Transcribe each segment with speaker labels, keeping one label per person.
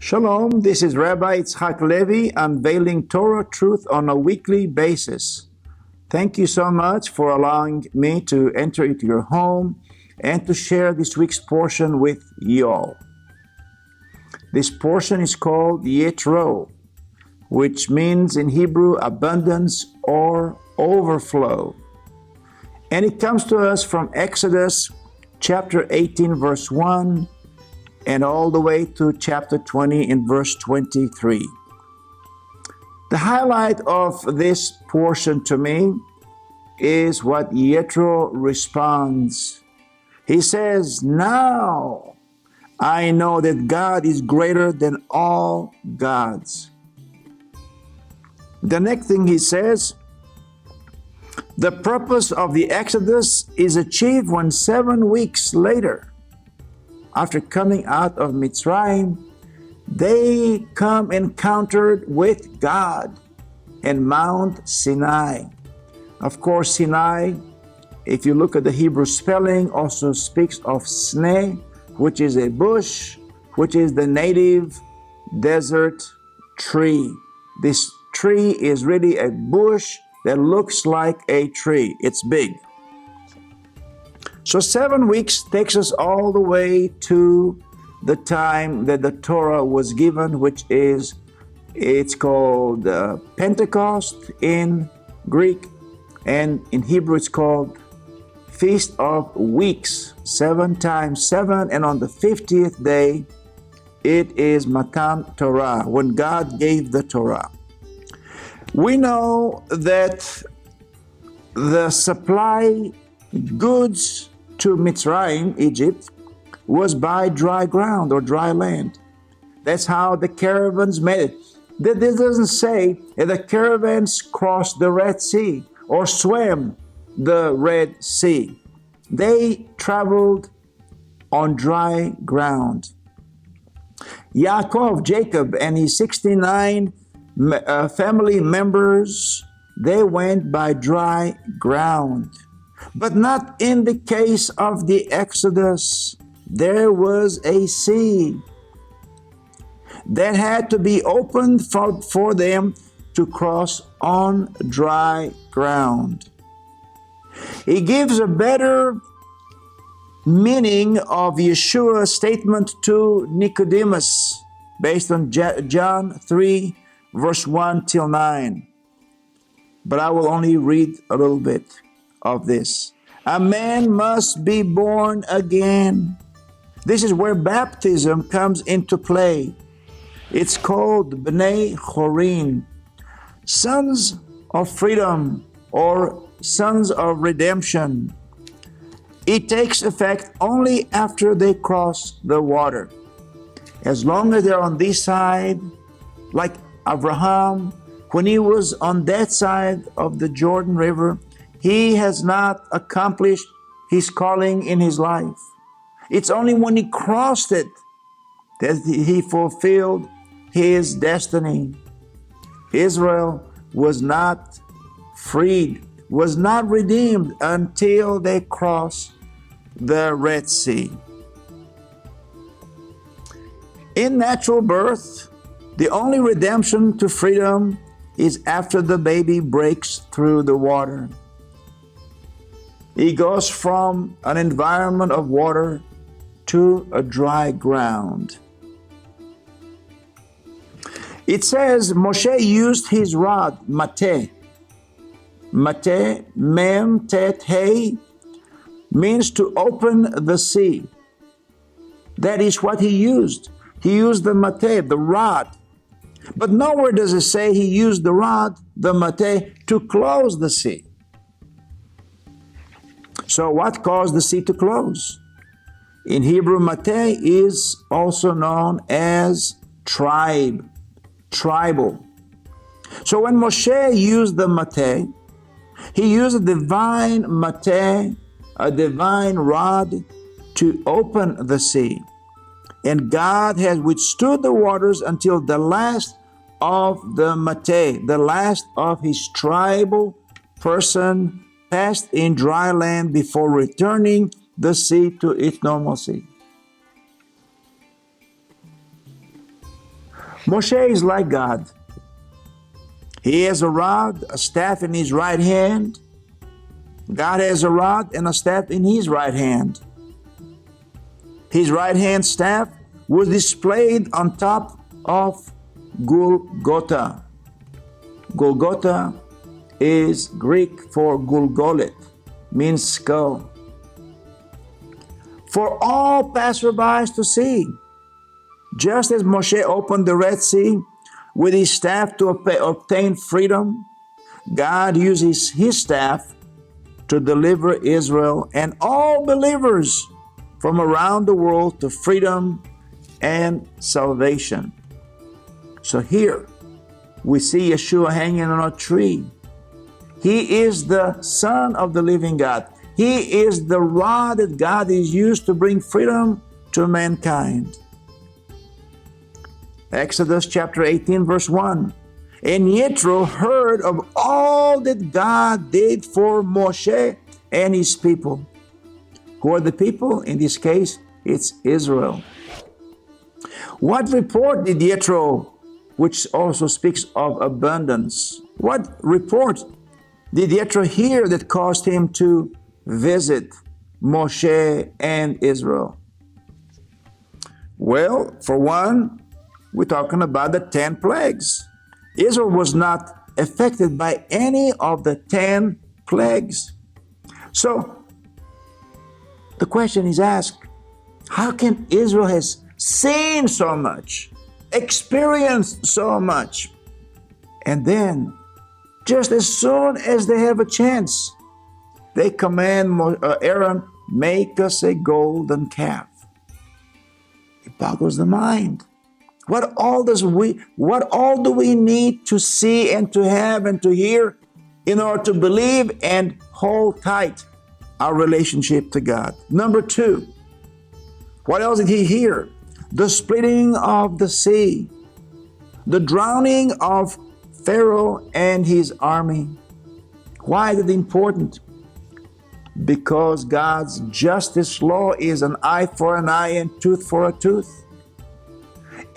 Speaker 1: Shalom, this is Rabbi Yitzhak Levi unveiling Torah truth on a weekly basis. Thank you so much for allowing me to enter into your home and to share this week's portion with you all. This portion is called Yitro, which means in Hebrew abundance or overflow. And it comes to us from Exodus chapter 18 verse 1 and all the way to chapter 20 in verse 23. The highlight of this portion to me is what Yitro responds. He says, "Now I know that God is greater than all gods." The next thing he says, the purpose of the Exodus is achieved when 7 weeks later, after coming out of Mitzrayim, they come encountered with God in Mount Sinai. Of course, Sinai, if you look at the Hebrew spelling, also speaks of Sneh, which is a bush, which is the native desert tree. This tree is really a bush that looks like a tree. It's big. So 7 weeks takes us all the way to the time that the Torah was given, which is, it's called Pentecost in Greek, and in Hebrew it's called Feast of Weeks, 7 times 7, and on the 50th day, it is Matan Torah, when God gave the Torah. We know that the supply goods to Mitzrayim, Egypt, was by dry ground or dry land. That's how the caravans made it. This doesn't say that the caravans crossed the Red Sea or swam the Red Sea. They traveled on dry ground. Jacob, and his 69 family members, they went by dry ground. But not in the case of the Exodus. There was a sea that had to be opened for them to cross on dry ground. He gives a better meaning of Yeshua's statement to Nicodemus based on John 3 verse 1 till 9. But I will only read a little bit of this. A man must be born again. This is where baptism comes into play. It's called Bnei Chorin, sons of freedom or sons of redemption. It takes effect only after they cross the water. As long as they're on this side, like Abraham, when he was on that side of the Jordan River, he has not accomplished his calling in his life. It's only when he crossed it that he fulfilled his destiny. Israel was not freed, was not redeemed until they crossed the Red Sea. In natural birth, the only redemption to freedom is after the baby breaks through the water. He goes from an environment of water to a dry ground. It says Moshe used his rod, mateh. Mateh, mem, tet, hey, means to open the sea. That is what he used. He used the mateh, the rod. But nowhere does it say he used the rod, the mateh, to close the sea. So what caused the sea to close? In Hebrew, mateh is also known as tribe, tribal. So when Moshe used the mateh, he used a divine mateh, a divine rod, to open the sea. And God has withstood the waters until the last of the mateh, the last of his tribal person, passed in dry land before returning the sea to its normalcy. Moshe is like God. He has a rod, a staff in his right hand. God has a rod and a staff in his right hand. His right hand staff was displayed on top of Golgotha. Golgotha is Greek for Gulgolet, means skull. For all passerbys to see. Just as Moshe opened the Red Sea with his staff to obtain freedom, God uses his staff to deliver Israel and all believers from around the world to freedom and salvation. So here we see Yeshua hanging on a tree. He is the Son of the living God. He is the rod that God is used to bring freedom to mankind. Exodus chapter 18 verse 1. And Yitro heard of all that God did for Moshe and his people. Who are the people? In this case, it's Israel. What report did Yitro, which also speaks of abundance, what report did Yitro hear that caused him to visit Moshe and Israel? Well, for one, we're talking about the 10 plagues. Israel was not affected by any of the 10 plagues. So the question is asked, how can Israel has seen so much, experienced so much, and then just as soon as they have a chance, they command Aaron, make us a golden calf? It boggles the mind. What all do we need to see and to have and to hear in order to believe and hold tight our relationship to God? Number two, what else did he hear? The splitting of the sea, the drowning of Pharaoh and his army. Why is it important? Because God's justice law is an eye for an eye and tooth for a tooth.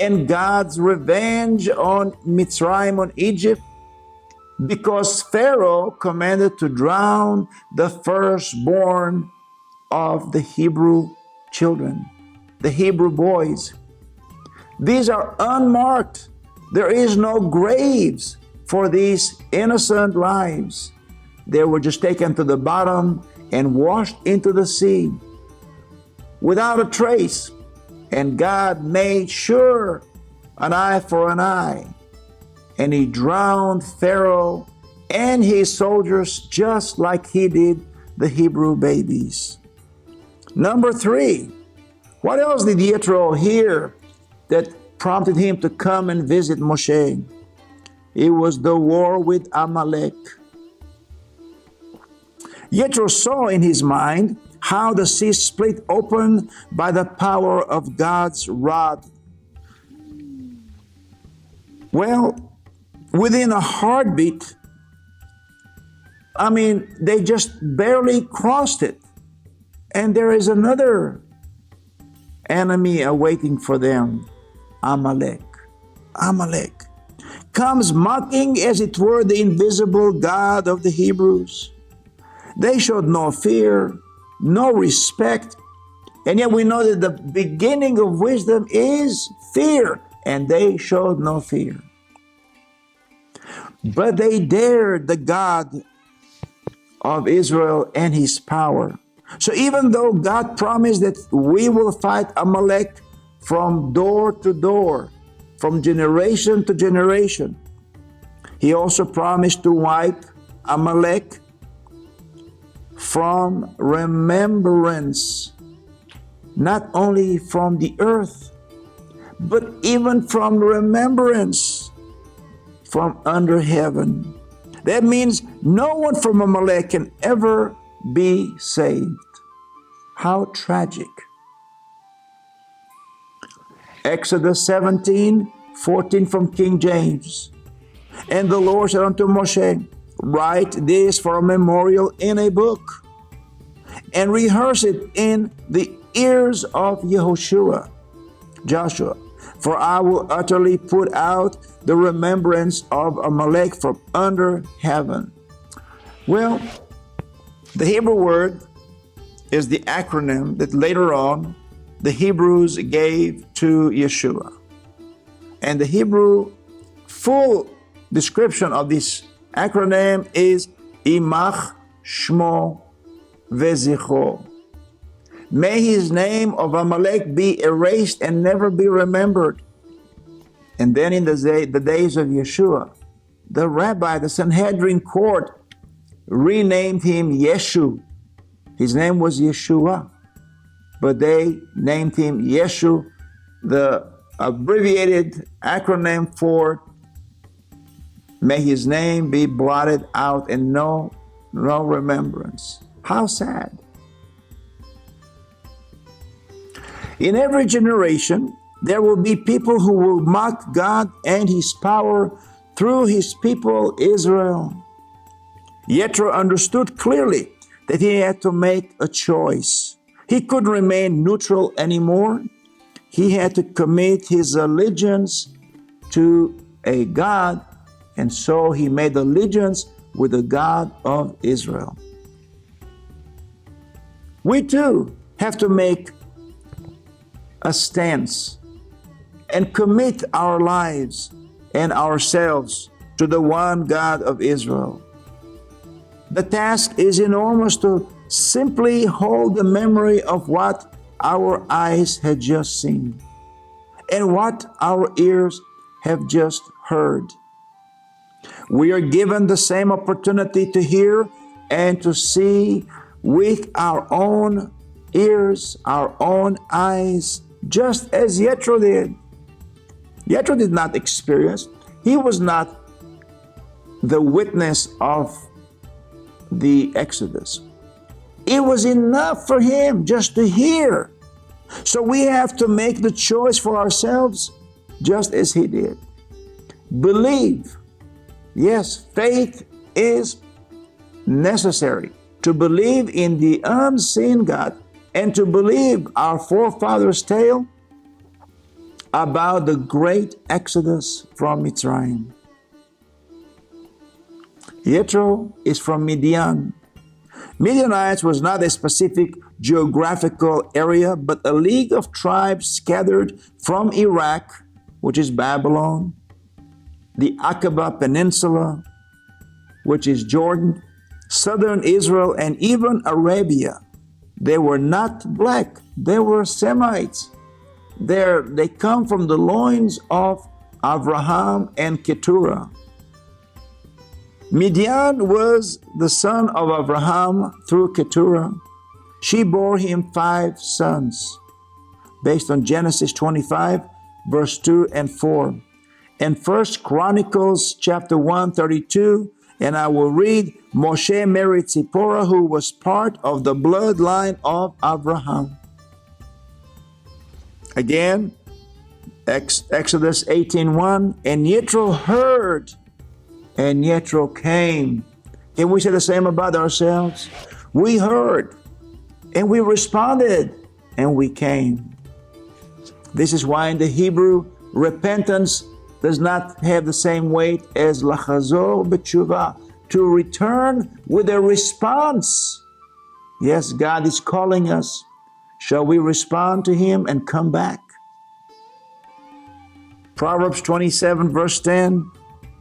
Speaker 1: And God's revenge on Mitzrayim, on Egypt, because Pharaoh commanded to drown the firstborn of the Hebrew children, the Hebrew boys. These are unmarked. There is no graves for these innocent lives. They were just taken to the bottom and washed into the sea without a trace. And God made sure an eye for an eye. And he drowned Pharaoh and his soldiers just like he did the Hebrew babies. Number three, what else did Yitro hear that prompted him to come and visit Moshe? It was the war with Amalek. Yitro saw in his mind how the sea split open by the power of God's rod. Well, within a heartbeat, they just barely crossed it. And there is another enemy awaiting for them, Amalek. Amalek comes mocking as it were the invisible God of the Hebrews. They showed no fear, no respect, and yet we know that the beginning of wisdom is fear, and they showed no fear. But they dared the God of Israel and his power. So even though God promised that we will fight Amalek from door to door, from generation to generation, he also promised to wipe Amalek from remembrance, not only from the earth, but even from remembrance from under heaven. That means no one from Amalek can ever be saved. How tragic. Exodus 17:14 from King James. And the Lord said unto Moshe, write this for a memorial in a book, and rehearse it in the ears of Joshua, For I will utterly put out the remembrance of Amalek from under heaven. Well, the Hebrew word is the acronym that later on the Hebrews gave to Yeshua. And the Hebrew full description of this acronym is Imach Shmo Vezicho. May his name of Amalek be erased and never be remembered. And then in the days of Yeshua, the rabbi, the Sanhedrin court, renamed him Yeshu. His name was Yeshua, but they named him Yeshu, the abbreviated acronym for may his name be blotted out and no remembrance. How sad. In every generation, there will be people who will mock God and his power through his people Israel. Yitro understood clearly that he had to make a choice. He couldn't remain neutral anymore. He had to commit his allegiance to a God, and so he made allegiance with the God of Israel. We too have to make a stance and commit our lives and ourselves to the one God of Israel. The task is enormous to simply hold the memory of what our eyes had just seen and what our ears have just heard. We are given the same opportunity to hear and to see with our own ears, our own eyes, just as Yitro did. Yitro did not experience, he was not the witness of the Exodus. It was enough for him just to hear. So we have to make the choice for ourselves, just as he did. Believe. Yes, faith is necessary to believe in the unseen God and to believe our forefathers' tale about the great Exodus from Mitzrayim. Yitro is from Midian. Midianites was not a specific geographical area, but a league of tribes scattered from Iraq, which is Babylon, the Aqaba Peninsula, which is Jordan, southern Israel, and even Arabia. They were not black, they were Semites. They come from the loins of Abraham and Keturah. Midian was the son of Abraham through Keturah. She bore him 5 sons, based on Genesis 25, verse 2 and 4. And 1 Chronicles chapter 1:32, and I will read, Moshe married Zipporah, who was part of the bloodline of Abraham. Again, Exodus 18:1, and Yitro heard, and Yitro came. Can we say the same about ourselves? We heard, and we responded, and we came. This is why in the Hebrew, repentance does not have the same weight as lachazor b'tshuva, to return with a response. Yes, God is calling us. Shall we respond to him and come back? Proverbs 27 verse 10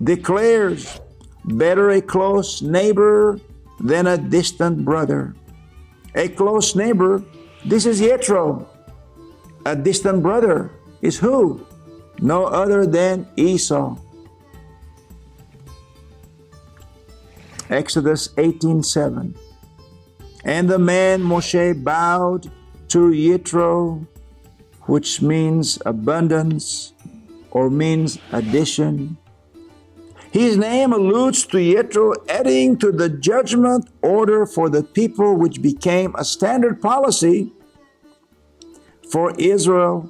Speaker 1: declares, better a close neighbor than a distant brother. A close neighbor, this is Yitro. A distant brother is who? No other than Esau. Exodus 18:7. And the man Moshe bowed to Yitro, which means abundance or means addition. His name alludes to Yitro, adding to the judgment order for the people, which became a standard policy for Israel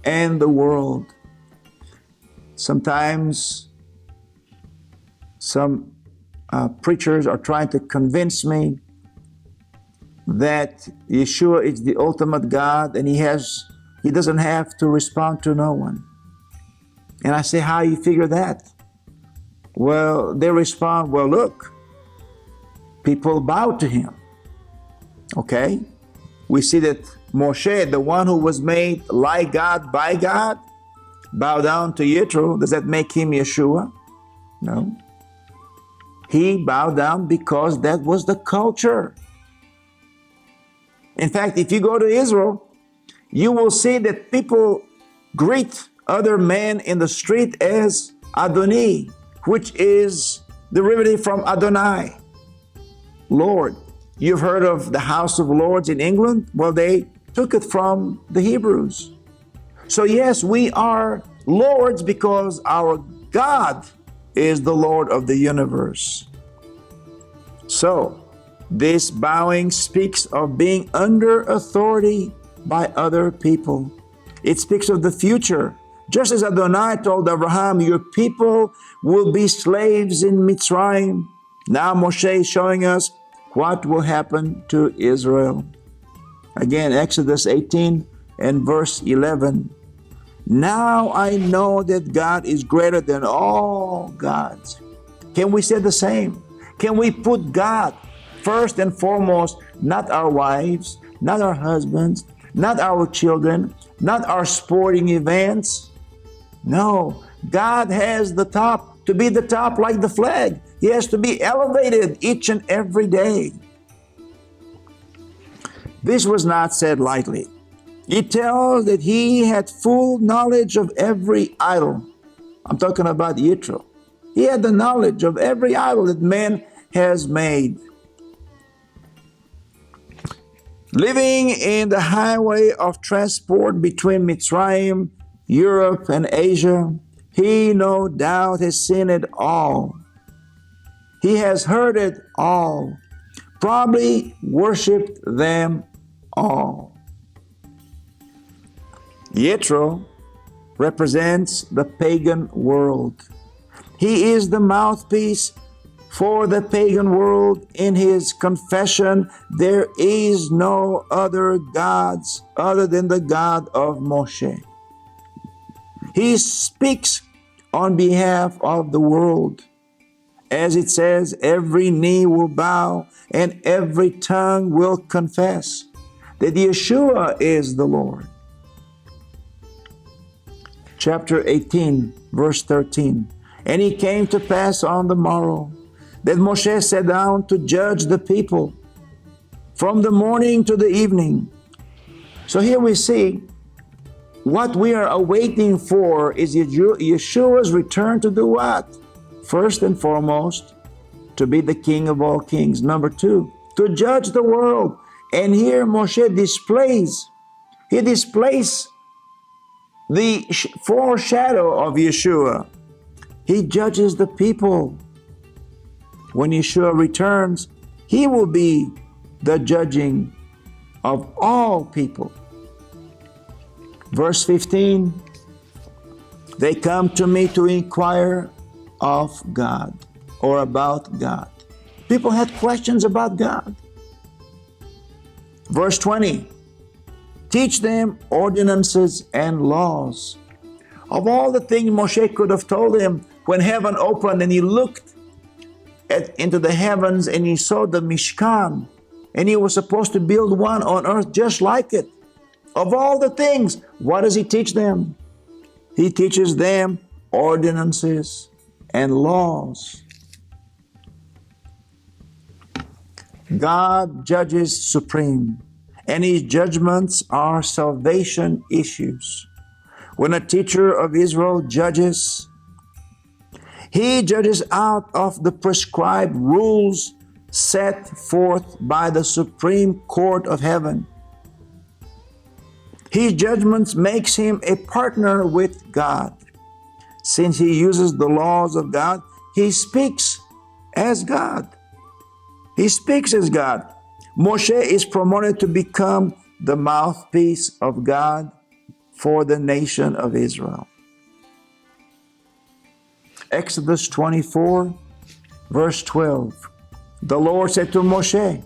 Speaker 1: and the world. Sometimes some preachers are trying to convince me that Yeshua is the ultimate God and he doesn't have to respond to no one. And I say, how you figure that? Well, they respond, well, look, people bow to him. Okay? We see that Moshe, the one who was made like God by God, bow down to Yitro. Does that make him Yeshua? No. He bowed down because that was the culture. In fact, if you go to Israel, you will see that people greet other men in the street as Adoni, which is derivative from Adonai, Lord. You've heard of the House of Lords in England? Well, they took it from the Hebrews. So yes, we are lords because our God is the Lord of the universe. So this bowing speaks of being under authority by other people. It speaks of the future. Just as Adonai told Abraham, your people will be slaves in Mitzrayim. Now Moshe is showing us what will happen to Israel. Again, Exodus 18 and verse 11. Now I know that God is greater than all gods. Can we say the same? Can we put God first and foremost, not our wives, not our husbands, not our children, not our sporting events? No, God has the top, to be the top like the flag. He has to be elevated each and every day. This was not said lightly. It tells that he had full knowledge of every idol. I'm talking about Yitro. He had the knowledge of every idol that man has made. Living in the highway of transport between Mitzrayim, Europe, and Asia, he no doubt has seen it all. He has heard it all, probably worshipped them all. Yitro represents the pagan world. He is the mouthpiece for the pagan world. In his confession, there is no other gods other than the God of Moshe. He speaks on behalf of the world. As it says, every knee will bow and every tongue will confess that Yeshua is the Lord. Chapter 18, verse 13. And it came to pass on the morrow that Moshe sat down to judge the people from the morning to the evening. So here we see what we are awaiting for is Yeshua's return to do what? First and foremost, to be the King of all kings. Number two, to judge the world. And here Moshe displays the foreshadow of Yeshua. He judges the people. When Yeshua returns, he will be the judging of all people. Verse 15, they come to me to inquire of God or about God. People had questions about God. Verse 20, teach them ordinances and laws. Of all the things Moshe could have told him when heaven opened and he looked into the heavens and he saw the Mishkan and he was supposed to build one on earth just like it. Of all the things, what does he teach them? He teaches them ordinances and laws. God judges supreme, and his judgments are salvation issues. When a teacher of Israel judges, he judges out of the prescribed rules set forth by the Supreme Court of Heaven. His judgments makes him a partner with God. Since he uses the laws of God, he speaks as God. He speaks as God. Moshe is promoted to become the mouthpiece of God for the nation of Israel. Exodus 24, verse 12. The Lord said to Moshe,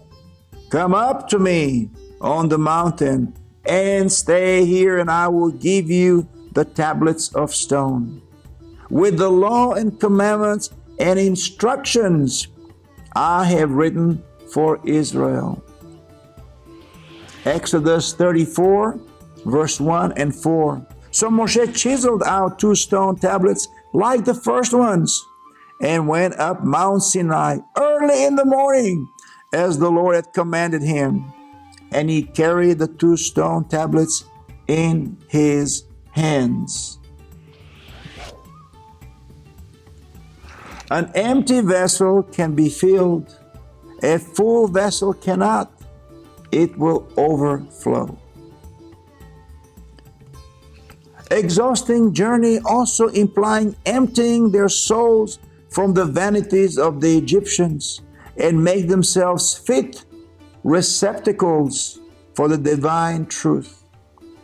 Speaker 1: come up to me on the mountain and stay here, and I will give you the tablets of stone. with the law and commandments and instructions I have written for Israel. Exodus 34, verse 1 and 4. So Moshe chiseled out 2 stone tablets like the first ones and went up Mount Sinai early in the morning as the Lord had commanded him. And he carried the 2 stone tablets in his hands. An empty vessel can be filled. A full vessel cannot. It will overflow. Exhausting journey also implying emptying their souls from the vanities of the Egyptians and make themselves fit receptacles for the divine truth.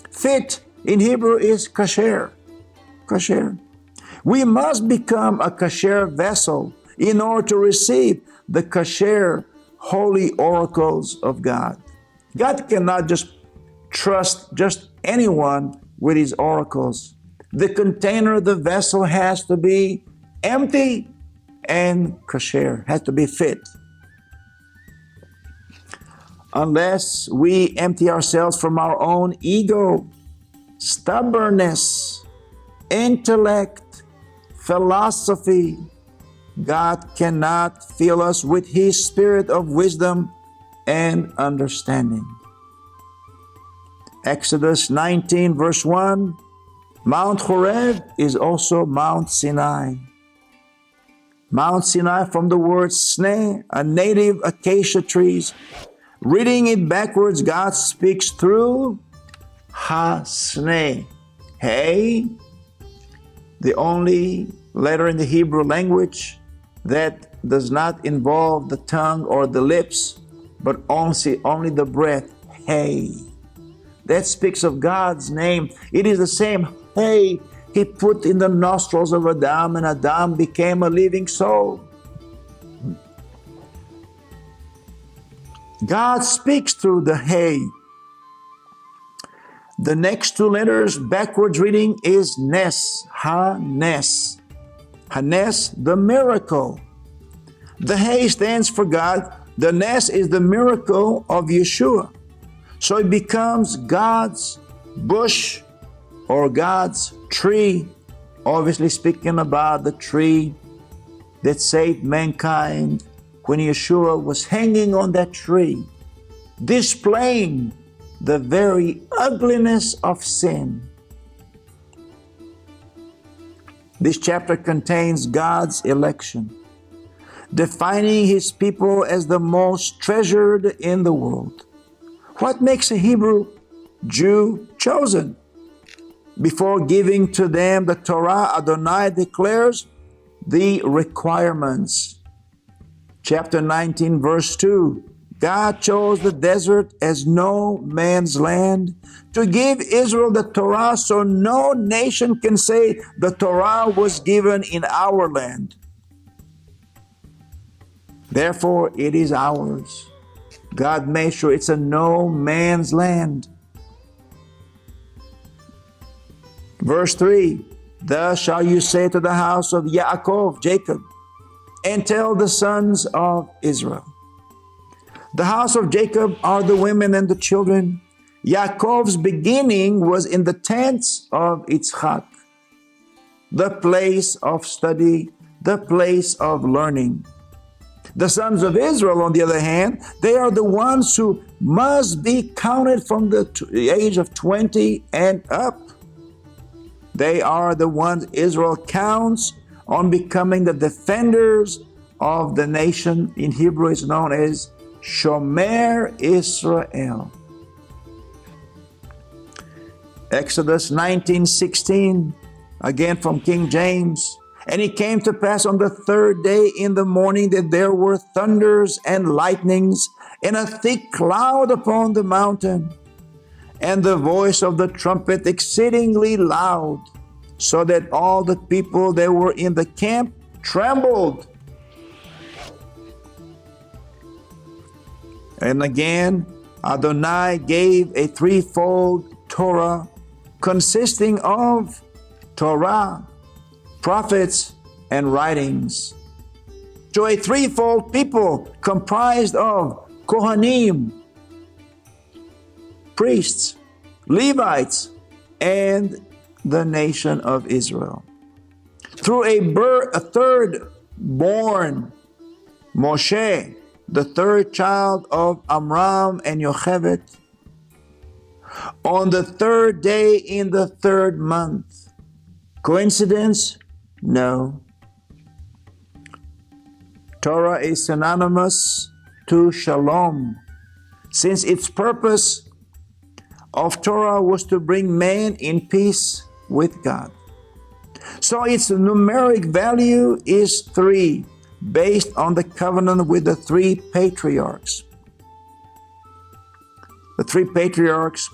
Speaker 1: Fit in Hebrew is kasher. Kasher. We must become a kasher vessel in order to receive the kasher holy oracles of God. God cannot just trust just anyone with his oracles. The container, the vessel has to be empty and kasher, has to be fit. Unless we empty ourselves from our own ego, stubbornness, intellect, philosophy, God cannot fill us with his spirit of wisdom and understanding. Exodus 19 verse 1, Mount Horeb is also Mount Sinai. Mount Sinai from the word sneh, a native acacia trees. Reading it backwards, God speaks through ha-sneh. Hey, the only letter in the Hebrew language that does not involve the tongue or the lips, but only the breath. Hey. That speaks of God's name. It is the same hey he put in the nostrils of Adam, and Adam became a living soul. God speaks through the hey. The next 2 letters backwards reading is nes, ha-nes. Ha-nes, the miracle. The hey stands for God. The nes is the miracle of Yeshua. So it becomes God's bush or God's tree, obviously speaking about the tree that saved mankind when Yeshua was hanging on that tree, displaying the very ugliness of sin. This chapter contains God's election, defining his people as the most treasured in the world. What makes a Hebrew Jew chosen? Before giving to them the Torah, Adonai declares the requirements. Chapter 19, verse 2. God chose the desert as no man's land to give Israel the Torah, so no nation can say the Torah was given in our land. Therefore, it is ours. God made sure it's a no man's land. Verse 3, thus shall you say to the house of Yaakov, Jacob, and tell the sons of Israel. The house of Jacob are the women and the children. Yaakov's beginning was in the tents of Yitzchak, the place of study, the place of learning. The sons of Israel, on the other hand, they are the ones who must be counted from the age of 20 and up. They are the ones Israel counts on becoming the defenders of the nation. In Hebrew, it's known as Shomer Israel. Exodus 19:16, again from King James. And it came to pass on the 3rd day in the morning that there were thunders and lightnings and a thick cloud upon the mountain, and the voice of the trumpet exceedingly loud, so that all the people that were in the camp trembled. And again, Adonai gave a threefold Torah consisting of Torah, prophets, and writings. To a threefold people comprised of Kohanim, priests, Levites, and the nation of Israel. Through a third born, Moshe, the third child of Amram and Yocheved, on the third day in the third month. Coincidence? No. Torah is synonymous to shalom, since its purpose of Torah was to bring man in peace with God. So its numeric value is 3, based on the covenant with the 3 patriarchs. The 3 patriarchs,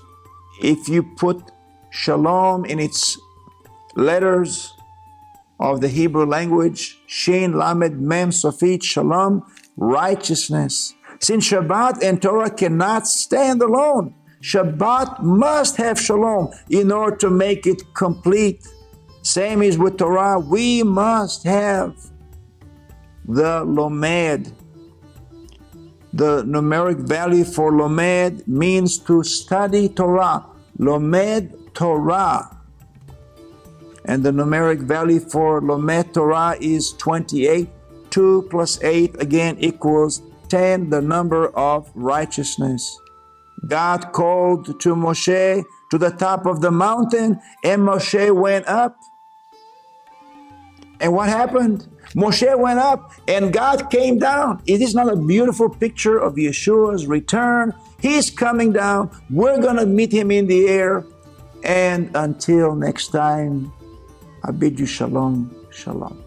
Speaker 1: if you put shalom in its letters of the Hebrew language, Shin, Lamed, Mem, Sofit, Shalom, righteousness. Since Shabbat and Torah cannot stand alone, Shabbat must have shalom in order to make it complete. Same is with Torah. We must have the lomed. The numeric value for lomed means to study Torah. Lomed Torah. And the numeric value for lomed Torah is 28. 2 plus 8 again equals 10, the number of righteousness. God called to Moshe to the top of the mountain, and Moshe went up. And what happened? Moshe went up and God came down. It is not a beautiful picture of Yeshua's return. He's coming down. We're going to meet him in the air. And until next time, I bid you shalom, shalom.